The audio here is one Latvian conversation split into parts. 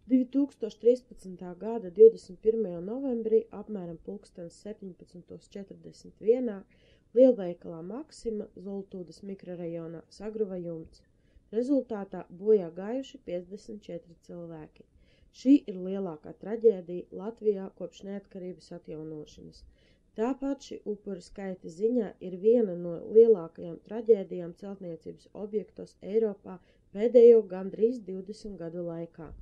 2013. gada 21. novembrī apmēram pulkstens 17:41 lielveikalā Maksima Zoltūdas mikrorajonā sagruva jumts. Rezultātā bojā gājuši 54 cilvēki. Šī ir lielākā traģēdija Latvijā kopš neatkarības atjaunošanas. Tāpat šī upuru skaita ziņā ir viena no lielākajām traģēdijām celtniecības objektos Eiropā pēdējo gandrīz 20 gadu laikā.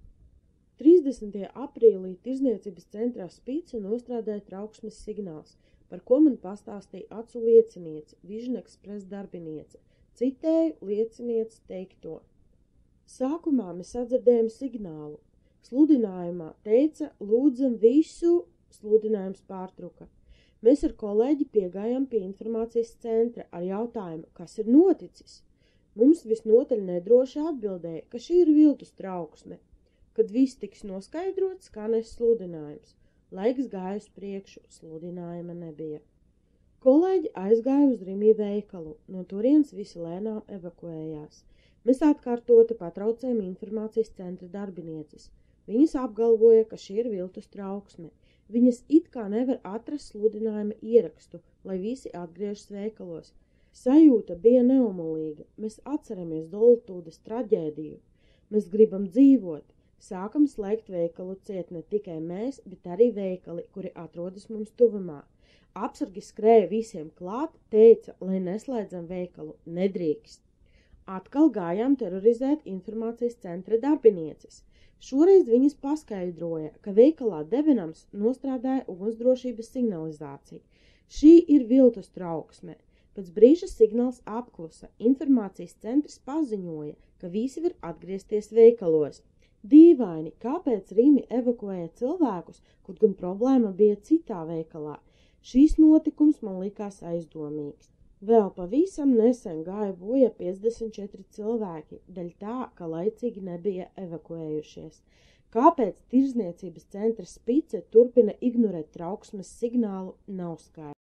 30. aprīlī Tirzniecības centrā Spice nostrādāja trauksmes signāls, par ko man pastāstīja acu lieciniece, Vision Express darbiniece. Citēju liecinieci teikto. Sākumā mēs sadzirdējām signālu. Sludinājumā teica, lūdzam visu, sludinājums pārtruka. Mēs ar kolēģi piegājām pie informācijas centra ar jautājumu, kas ir noticis. Mums visnotaļ nedroši atbildēja, ka šī ir viltus trauksme. Kad viss tiks noskaidrots, skanēs sludinājums. Laiks gāja uz priekšu, sludinājuma nebija. Kolēģi aizgāja uz Rimi veikalu, no turienes visi lēnām evakuējās. Mēs atkārtoti patraucējām informācijas centra darbinieces. Viņas apgalvoja, ka šī ir viltus trauksme. Viņas it kā nevar atrast sludinājuma ierakstu, lai visi atgriežas veikalos. Sajūta bija neumolīga. Mēs atceramies Zoltūdas traģēdiju. Mēs gribam dzīvot. Sākam slēgt veikalu ciet ne tikai mēs, bet arī veikali, kuri atrodas mums tuvumā. Apsargi skrēja visiem klāt, teica, lai neslēdzam veikalu, nedrīkst. Atkal gājām terorizēt informācijas centra darbinieces. Šoreiz viņas paskaidroja, ka veikalā Debenams nostrādāja ugunsdrošības signalizāciju. Šī ir viltus trauksme. Pēc brīža signāls apklusa. Informācijas centrs paziņoja, ka visi var atgriezties veikalos. Dīvaini, kāpēc Rimi evakuēja cilvēkus, kaut gan problēma bija citā veikalā. Šīs notikums man likās aizdomīgs. Vēl pavisam nesen gāja bojā 54 cilvēki, dēļ tā, ka laicīgi nebija evakuējušies. Kāpēc Tirzniecības centra Spice turpina ignorēt trauksmes signālu, nav skaidrs.